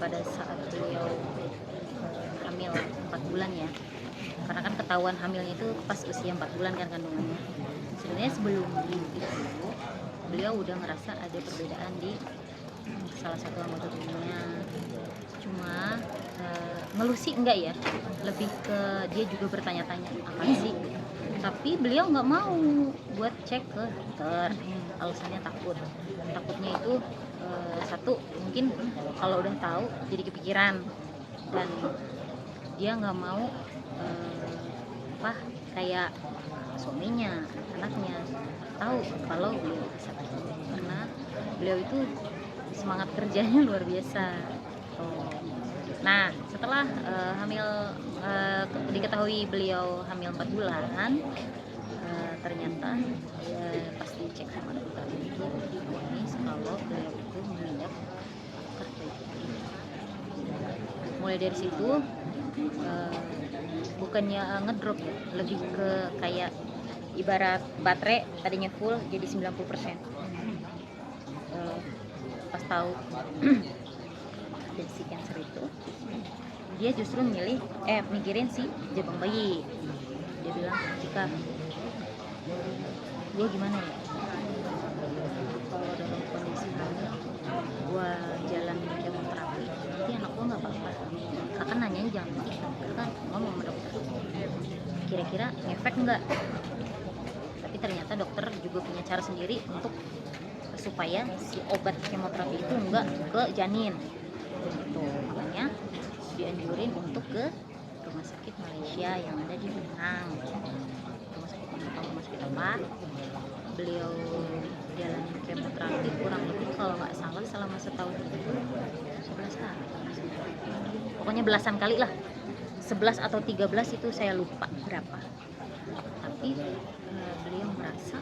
pada saat beliau hamil 4 bulan ya, karena kan ketahuan hamilnya itu pas usia 4 bulan kan kandungannya. Sebenarnya sebelum itu beliau udah ngerasa ada perbedaan di salah satu anggota tubuhnya, cuma ngeluh sih enggak ya, lebih ke dia juga bertanya-tanya apa sih, tapi beliau nggak mau buat cek ke dokter. Alasannya takutnya itu satu, mungkin kalau udah tahu jadi kepikiran, dan dia nggak mau kayak suaminya, anaknya tahu kalau beliau sakit, karena beliau itu semangat kerjanya luar biasa. Nah, setelah diketahui beliau hamil 4 bulan, ternyata pas dicek sama dokter itu divonis kalau beliau itu mengidap kanker payudara. Mulai dari situ bukannya ngedrop ya, lebih ke kayak ibarat baterai tadinya full jadi 90%. Pas tahu ada si cancer itu, dia justru mikirin si jabang bayi. Dia bilang, jika gue gimana ya kalau dalam kondisi hamil gue jalan kemoterapi, nanti anak gue nggak apa-apa. Kakak nanyanya jangan begitu, kan ngomong sama dokter, kira-kira ngefek nggak. Tapi ternyata dokter juga punya cara sendiri untuk supaya si obat kemoterapi itu nggak ke janin gitu. Makanya dianjurin untuk ke rumah sakit Malaysia yang ada di Penang. Rumah sakit apa? Beliau jalanin kemoterapi kurang lebih kalau nggak salah selama setahun itu 11 kali. Pokoknya belasan kali lah. 11 atau 13 itu saya lupa berapa. Tapi beliau merasa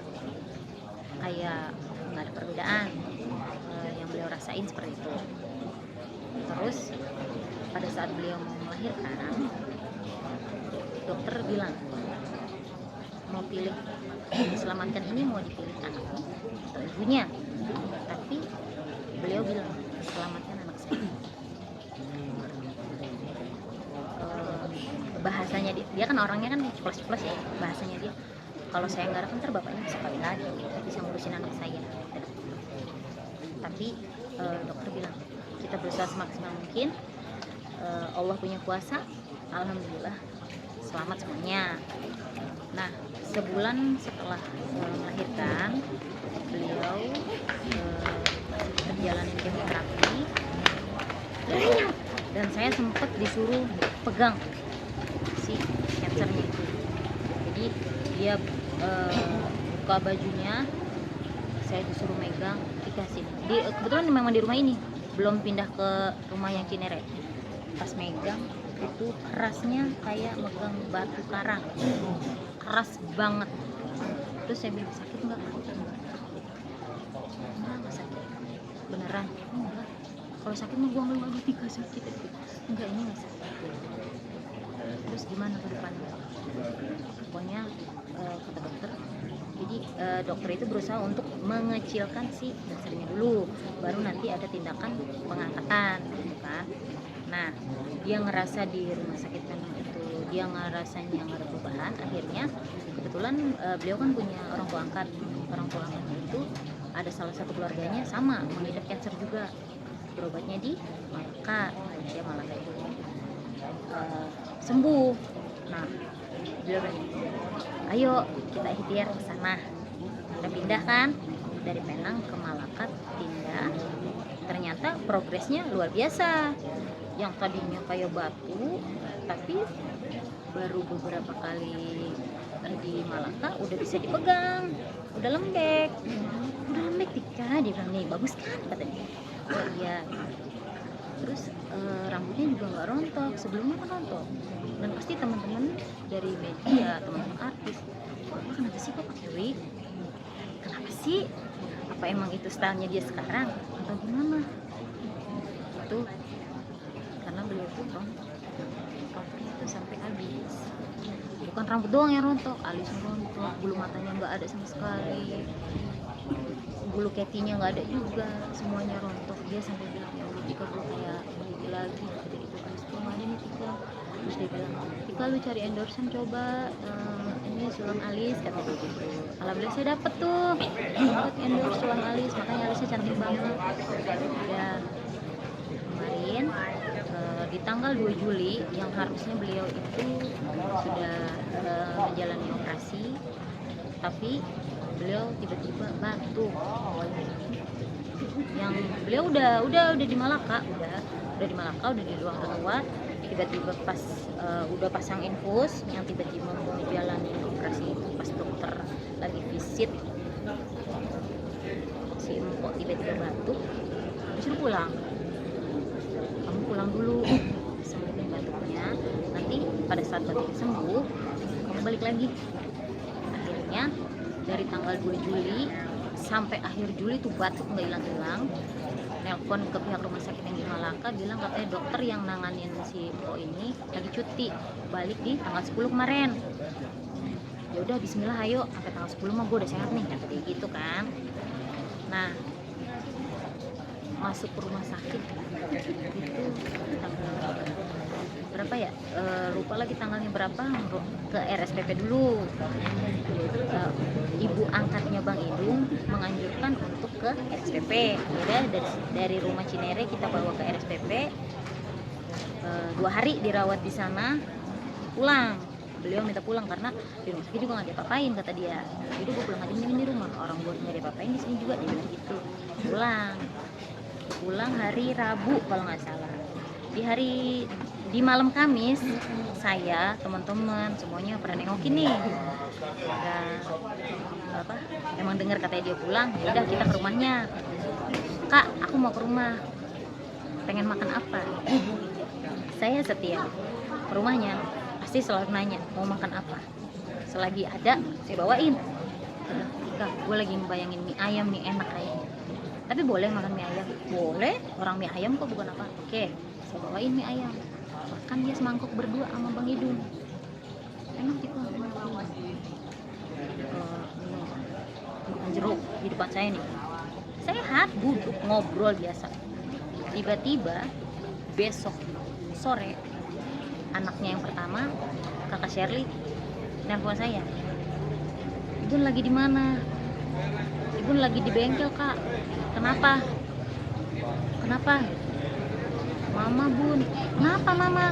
kayak nggak ada perbedaan yang beliau rasain seperti itu. Terus pada saat beliau mau melahirkan, dokter bilang mau pilih diselamatkan ini, mau dipilih anaknya atau ibunya. Tapi beliau bilang selamatkan anak saya. Bahasanya dia kan orangnya kan ceplos-ceplos ya, bahasanya dia, kalau saya nggak ada ntar bapaknya bisa kawin lagi, bisa ngurusin anak saya. Tapi dokter bilang kita berusaha semaksimal mungkin, Allah punya kuasa, alhamdulillah selamat semuanya. Nah, sebulan setelah melahirkan, beliau berjalanin kemoterapi, dan saya sempat disuruh pegang si cancernya itu. Jadi dia buka bajunya, saya disuruh megang, dikasih. Kebetulan memang di rumah ini, belum pindah ke rumah yang Cinere. Pas megang itu kerasnya kayak megang batu karang, keras banget. Terus saya bilang, sakit nggak? Enggak sakit, beneran. Enggak, kalau sakit mah buang lagi, tiga sakit. Enggak, ini nggak sakit. Terus gimana ke depannya? Pokoknya kata dokter, jadi dokter itu berusaha untuk mengecilkan si cancernya dulu, baru nanti ada tindakan pengangkatan gitu kan. Nah, dia ngerasa di rumah sakit Penang itu dia ngerasanya nggak ada perubahan. Akhirnya kebetulan beliau kan punya orang tua angkatnya itu ada salah satu keluarganya sama mengidap cancer juga, berobatnya di Malaysia itu sembuh. Nah, beliau bilang, ayo kita ikhtiar ke sana. Kita pindah kan dari Penang ke Malaka, pindah. Ternyata progresnya luar biasa. Yang tadinya kayak batu, tapi baru beberapa kali di Malaka udah bisa dipegang, udah lembek Tika. Dia bilang, nih bagus kan katanya. Oh iya. Terus rambutnya juga nggak rontok, sebelumnya kan rontok. Dan pasti teman-teman dari media, teman-teman artis, kenapa sih kok pakai wig? Kenapa sih? Apa emang itu stylenya dia sekarang atau gimana? Itu karena beliau tuh rontoknya itu sampai habis. Bukan rambut doang yang rontok, alisnya rontok, bulu matanya nggak ada sama sekali, bulu ketinya nggak ada juga, semuanya rontok. Dia sampai bilang, ya Allah, jika gue kayak lagi kata gitu kan, sebelum ada nih Tika. Terus dia bilang, Tika lu cari endorsean coba, ini sulam alis kata dia gitu. Alhamdulillah saya dapet endorse sulam alis, makanya alisnya cantik banget. Ya kemarin di tanggal 2 Juli yang harusnya beliau itu sudah menjalani operasi, tapi beliau tiba-tiba batuk. Yang beliau udah di Malaka, udah di Malaka, udah di ruang rawat. Tiba-tiba pas udah pasang infus, yang tiba-tiba mau menjalani operasi itu pas dokter lagi visit, si empok tiba-tiba batuk, disuruh pulang. Kamu pulang dulu, sembuhin batuknya, nanti pada saat batuknya sembuh kamu balik lagi. Akhirnya dari tanggal 2 Juli sampai akhir Juli tuh batuk nggak hilang-hilang. Nelpon ke pihak rumah sakit yang di Malaka, bilang katanya dokter yang nanganin si empok ini lagi cuti, balik di tanggal 10 kemarin. Ya udah bismillah ayo, sampai tanggal 10 mah gue udah sehat nih, kata dia gitu kan. Nah, masuk ke rumah sakit itu tanggal berapa ya, lupa lagi tanggalnya berapa, ke RSPP dulu. Ibu angkatnya Bang Idung menganjurkan untuk ke RSPP. Udah dari rumah Cinere kita bawa ke RSPP, 2 hari dirawat di sana, pulang. Beliau minta pulang karena di rumah sakit juga nggak diapa-apain kata dia. Jadi gue pulang aja di rumah, orang gue nggak diapa-apain di sini juga, dia bilang gitu. Pulang hari Rabu kalau nggak salah. Di malam Kamis, saya, teman-teman semuanya pernah nengokin nih. Emang dengar katanya dia pulang, ya udah kita ke rumahnya. Kak, aku mau ke rumah. Pengen makan apa? Saya setia ke rumahnya, pasti selalu nanya mau makan apa. Selagi ada, saya bawain. Kak, gue lagi membayangin mie ayam nih, enak kayaknya. Tapi boleh makan mie ayam? Boleh, orang mie ayam kok bukan apa. Oke, saya bawain mie ayam. Makan dia semangkuk berdua sama Bang Idung. Enak gitu. Makan jeruk di depan saya nih. Sehat, duduk ngobrol biasa. Tiba-tiba besok sore, anaknya yang pertama, kakak Shirley, nelpon saya. Ibu lagi di mana? Ibu lagi di bengkel, Kak. Kenapa? Mama, Bun. Kenapa, Mama?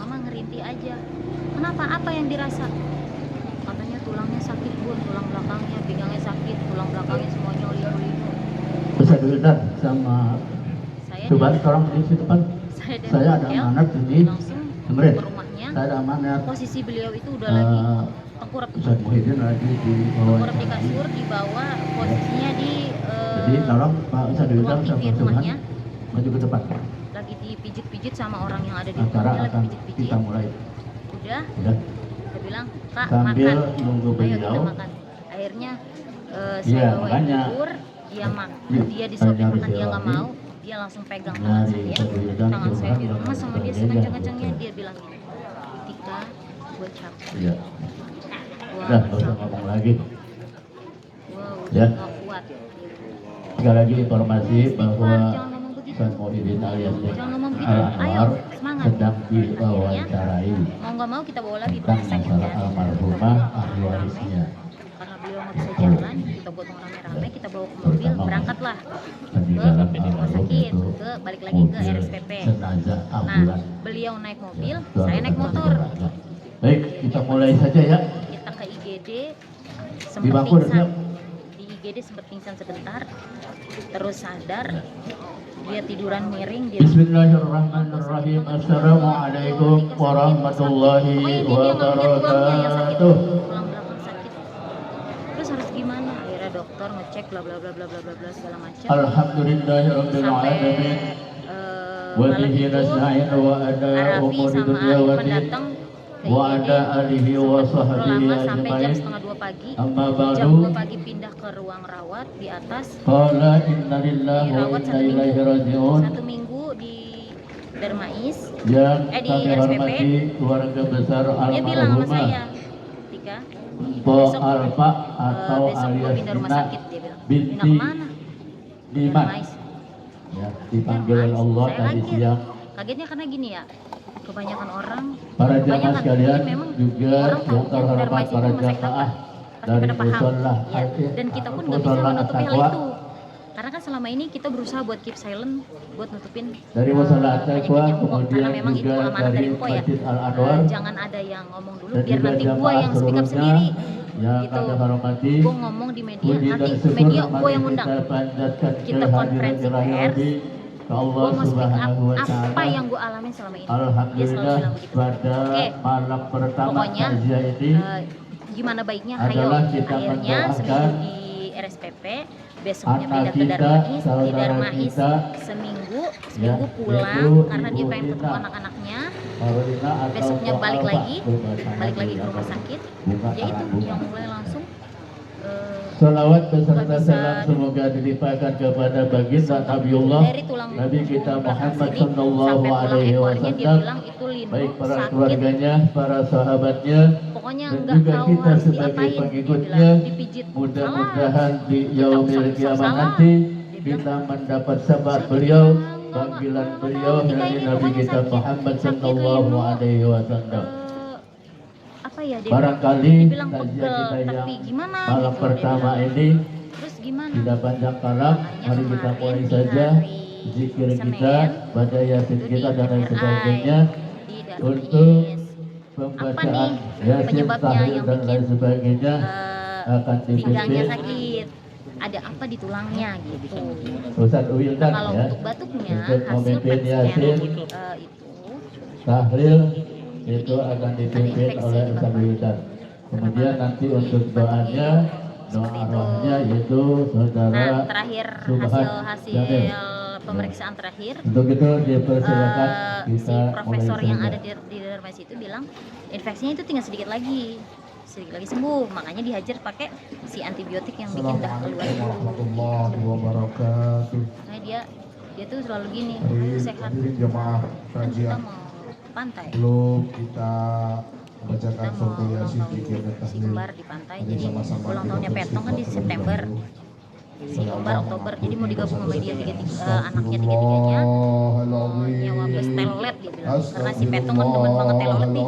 Mama ngerintih aja. Kenapa? Apa yang dirasa? Katanya tulangnya sakit, Bun. Tulang belakangnya, pinggangnya sakit, tulang belakangnya semuanya linu-linu. Bisa dilihat sama coba sekarang di situ kan. Saya ada amanat ini. Langsung ke rumahnya. Saya ada amanat. Posisi beliau itu udah lagi tengkurap di kasur, di bawah, posisinya di jadi tolong Pak bisa dilihat sama rumahnya. Maju ke depan. Lagi dipijit-pijit sama orang yang ada di acara rumahnya, akan lagi pijit-pijit. kita mulai. Udah. Dia bilang, Kak, sambil makan. nunggu Ayo beliau. kita makan. Akhirnya saya bawa bubur, dia disuapin makan, dia nggak mau. Dia langsung pegang tangan saya diremas sama dia sekencang-kencangnya. Dia bilang gini, Tika, gue capek. Iya. Wah, Udah, nggak usah ngomong lagi. Wow, Ya. nggak kuat. Sekali lagi informasi bahwa Jangan ngomong begitu. San Muhyiddin alias Jangan ngomong begitu. Al-Anwar Ayo, semangat. sedang diwawancarai Mau nggak mau kita bawa lagi tentang rumah sakit masalah ya. almarhumah ahli warisnya. Karena beliau nggak bisa jalan, kita gotong rame-rame, kita bawa ke mobil, berangkatlah Peninggalan ke rumah sakit, balik lagi ke RSPP. Jenazah Nah, ambulan. beliau naik mobil, saya naik motor. Baik, kita mulai saja ya. Kita ke IGD, Di sempat bangku udah pingsan. siap. Di IGD sempat pingsan sebentar, terus sadar. Dia tiduran miring. Bismillahirrahmanirrahim. Assalamualaikum warahmatullahi wabarakatuh. Tulang belakang sakit. Terus harus gimana? Akhirnya dokter ngecek bla bla bla bla bla bla segala macam. Alhamdulillahirabbil alamin. Wa bihi nasta'in wa ala Arafi umuri sama dunya Arifan waddin. datang ke Wa IGD, ala alihi wa sahbihi lama sampai jam ajmain. 1:30 pagi. Amma Jam 2 ba'du. pagi pindah ke ruang rawat di atas. Qala inna lillahi wa Dirawat inna ilaihi raji'un. 1 minggu di Darmais. Yang di kami RSPP. hormati keluarga besar Dia bilang sama almarhumah saya, Tika, Po besok, Alfa atau besok gue alias pindah rumah Dina sakit. Dia bilang, pindah binti kemana? Dimas. Darmais. ya, dipanggil oleh Allah Saya tadi kaget. siang. Kagetnya karena gini ya, kebanyakan orang, Para jamaah kebanyakan sekalian ini memang juga orang yang tahunya terhormat Darmais itu para rumah sakit apa, jamaah pasti dari pada paham. musola Ya. Dan kita pun nggak bisa musola menutupi hal At-Taqwa, itu. Karena kan selama ini kita berusaha buat keep silent, buat nutupin dari musola At-Taqwa, penyakit Mpok. Karena kemudian memang itu juga amanat dari dari Mpok ya. Masjid Al-Anwar, Jangan ada yang ngomong dulu, dan biar juga nanti gua jamaah yang speak up seluruhnya sendiri. yang Gitu. kami hormati. Gua ngomong di media, Puji dan nanti syukur media gua mari yang undang. kita panjatkan Kita konferensi pers, ke Allah gua mau speak up Subhanahu wa apa Ta'ala. yang gua alamin selama ini. Dia selalu Alhamdulillah bilang begitu. pada Oke. malam pertama Pokoknya takziah ini gimana baiknya hayo adalah kita akhirnya mendoakan seminggu di RSPP, besoknya anak pindah ke kita, Darmais, di saudara Darmais kita, seminggu ya, pulang yaitu karena dia Ibu pengen ketemu Tina anak-anaknya. Marulina atau Besoknya Pak balik Alfa. lagi Bukan ke rumah sakit. Bukan Ya itu bukan. yang mulai langsung Salawat beserta nggak bisa salam semoga dilimpahkan kepada baginda Nabiullah dari tulang Nabi kita belakang Muhammad sini Sallallahu sampai tulang Alaihi ekornya dia Wasallam, bilang itu linu baik para sakit, keluarganya, para sahabatnya, pokoknya dan nggak juga tahu kita harus sebagai diapain. Dia pengikutnya. bilang dipijit Mudah-mudahan di Kita yaumil usah kiamat salah. nanti Dia bilang, kita mendapat syafaat Saya beliau, bilang, panggilan nggak beliau tahu, dari ini Nabi pokoknya kita sakit. Muhammad Sakit Sallallahu linu, Alaihi Wasallam. apa ya dia Barangkali bilang takziah pegel, kita yang tapi gimana malam gitu, pertama dia bilang. ini Terus gimana? tidak panjang kalam, Makanya mari kita kemarin mulai di saja hari zikir Senin, kita, baca yasin itu kita di dan lain MRI, sebagainya di untuk Darmais. pembacaan nih yasin, penyebabnya tahlil yang dan lain bikin sebagainya akan pinggangnya dipimpin sakit, ada apa di tulangnya gitu. Ustaz Wildan Kalau ya, untuk batuknya untuk hasil memimpin PET scan yasin, itu tahlil itu akan tadi dipimpin infeksi oleh di Ustaz paru-paru. Wildan. Kemudian nanti untuk doanya, doa Seperti itu. arwahnya yaitu saudara Nah terakhir Subhan hasil Jamil. pemeriksaan terakhir, Untuk itu dipersilakan si kita profesor mulai yang saja. ada di Darmais itu bilang infeksinya itu tinggal sedikit lagi sembuh, makanya dihajar pakai si antibiotik yang bikin dah keluar. warahmatullahi wabarakatuh. Nah dia tuh selalu gini, Hadirin sehat, jemaah kan kita kajian, mau ke pantai, belum kita membacakan kita mau suatu ulang yasin tahun zikir dan si tahlil. kembar di pantai. Mari Jadi sama-sama ulang kita tahunnya Petong kan di bersifat September, terlebih si kembar Oktober. Jadi mau digabung sama dia anaknya Astagfirullahaladzim. nyewa bus telolet dia bilang, karena si Petong kan demen banget telolet nih,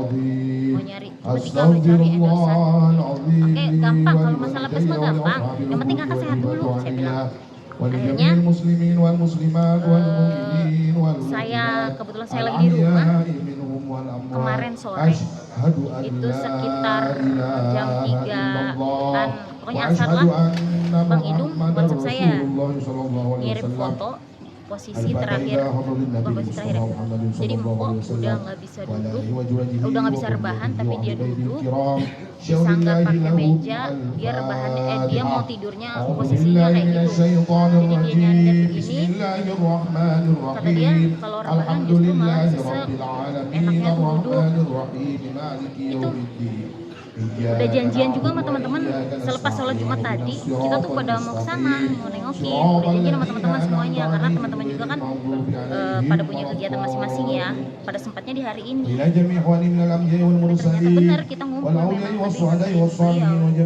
mau nyari ketika udah cari endorsan. Oke, gampang, kalau masalah bus mah gampang, yang penting kakak sehat dulu, saya bilang. Akhirnya muslimin wal muslimat wal mu'minin wal saya mu'minat kebetulan saya lagi di rumah al-ahya'i minhum wal amwat. kemarin sore, Asyhadu an itu la sekitar ilaha jam 3-an, illallah pokoknya wa asar asyhadu lah, anna Bang Idung Muhammadar WhatsApp saya Rasulullah sallallahu alaihi ngirim wasallam. foto posisi terakhir, bukan posisi terakhir ya. Jadi Mpok udah nggak bisa duduk, udah nggak bisa rebahan, tapi dia duduk disanggah pakai meja, dia rebahannya dia mau tidurnya posisinya kayak gitu. Jadi dia nyandar begini, kata dia kalau rebahan justru malah sesek, enaknya tuh duduk. Itu udah janjian juga sama teman-teman selepas sholat Jumat tadi, kita tuh pada mau kesana mau nengokin, udah janjian sama teman-teman semuanya, karena teman-teman juga kan pada punya kegiatan masing-masing ya, pada sempatnya di hari ini. Tapi ternyata benar kita ngumpul memang, tapi